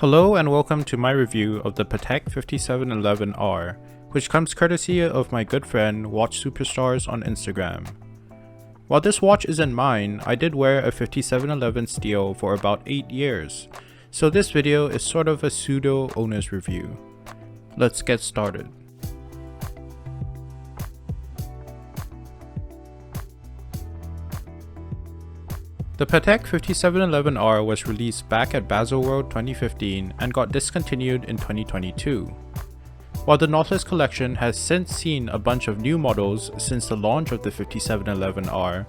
Hello and welcome to my review of the Patek 5711R, which comes courtesy of my good friend Watch Superstars on Instagram. While this watch isn't mine, I did wear a 5711 steel for about 8 years, so this video is sort of a pseudo owner's review. Let's get started. The Patek 5711R was released back at Baselworld 2015 and got discontinued in 2022. While the Nautilus collection has since seen a bunch of new models since the launch of the 5711R,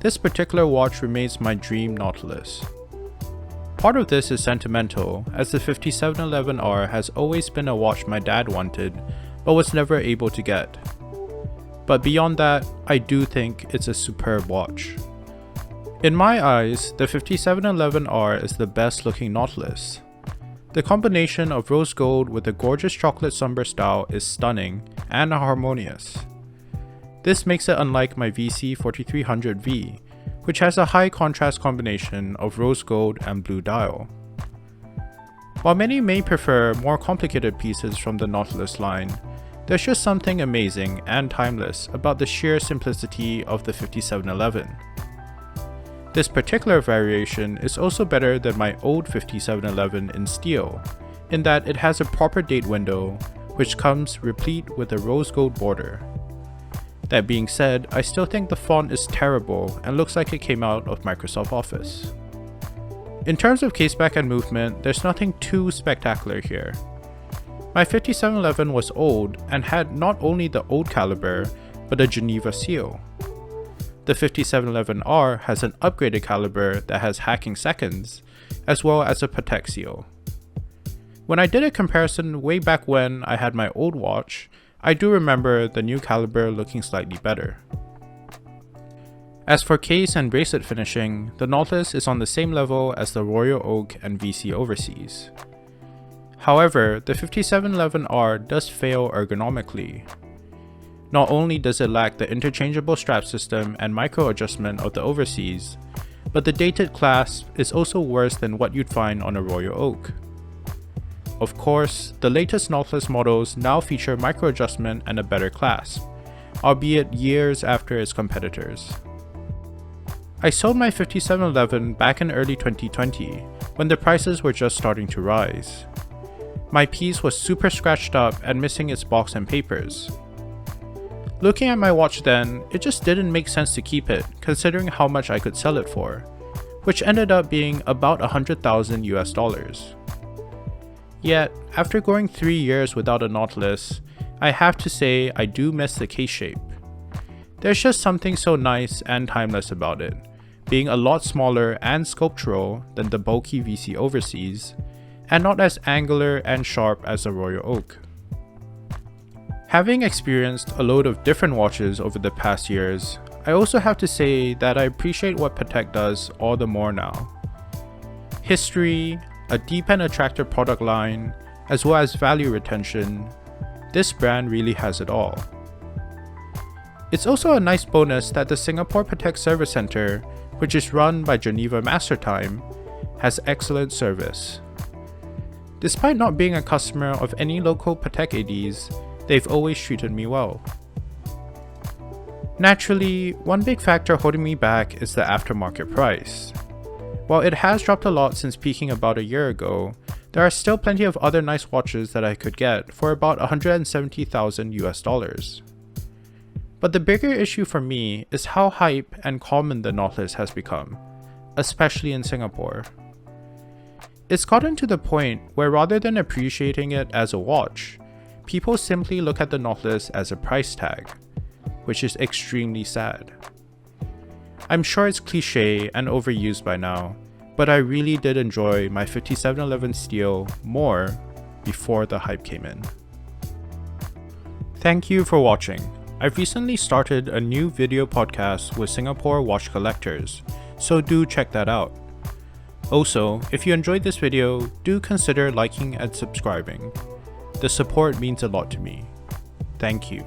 this particular watch remains my dream Nautilus. Part of this is sentimental, as the 5711R has always been a watch my dad wanted, but was never able to get. But beyond that, I do think it's a superb watch. In my eyes, the 5711R is the best looking Nautilus. The combination of rose gold with a gorgeous chocolate sunburst style is stunning and harmonious. This makes it unlike my VC 4300V, which has a high contrast combination of rose gold and blue dial. While many may prefer more complicated pieces from the Nautilus line, there's just something amazing and timeless about the sheer simplicity of the 5711. This particular variation is also better than my old 5711 in steel, in that it has a proper date window, which comes replete with a rose gold border. That being said, I still think the font is terrible and looks like it came out of Microsoft Office. In terms of caseback and movement, there's nothing too spectacular here. My 5711 was old and had not only the old caliber, but a Geneva seal. The 5711R has an upgraded caliber that has hacking seconds, as well as a Patek seal. When I did a comparison way back when I had my old watch, I do remember the new caliber looking slightly better. As for case and bracelet finishing, the Nautilus is on the same level as the Royal Oak and VC Overseas. However, the 5711R does fail ergonomically. Not only does it lack the interchangeable strap system and micro adjustment of the Overseas, but the dated clasp is also worse than what you'd find on a Royal Oak. Of course, the latest Nautilus models now feature micro adjustment and a better clasp, albeit years after its competitors. I sold my 5711 back in early 2020, when the prices were just starting to rise. My piece was super scratched up and missing its box and papers. Looking at my watch then, it just didn't make sense to keep it, considering how much I could sell it for, which ended up being about $100,000 US. Yet, after going 3 years without a Nautilus, I have to say I do miss the case shape. There's just something so nice and timeless about it, being a lot smaller and sculptural than the bulky VC Overseas, and not as angular and sharp as the Royal Oak. Having experienced a load of different watches over the past years, I also have to say that I appreciate what Patek does all the more now. History, a deep and attractive product line, as well as value retention, this brand really has it all. It's also a nice bonus that the Singapore Patek Service Center, which is run by Geneva Mastertime, has excellent service. Despite not being a customer of any local Patek ADs, they've always treated me well. Naturally, one big factor holding me back is the aftermarket price. While it has dropped a lot since peaking about a year ago, there are still plenty of other nice watches that I could get for about $170,000 US. But the bigger issue for me is how hype and common the Nautilus has become, especially in Singapore. It's gotten to the point where rather than appreciating it as a watch, people simply look at the Nautilus as a price tag, which is extremely sad. I'm sure it's cliche and overused by now, but I really did enjoy my 5711 steel more before the hype came in. Thank you for watching. I've recently started a new video podcast with Singapore watch collectors, so do check that out. Also, if you enjoyed this video, do consider liking and subscribing. The support means a lot to me. Thank you.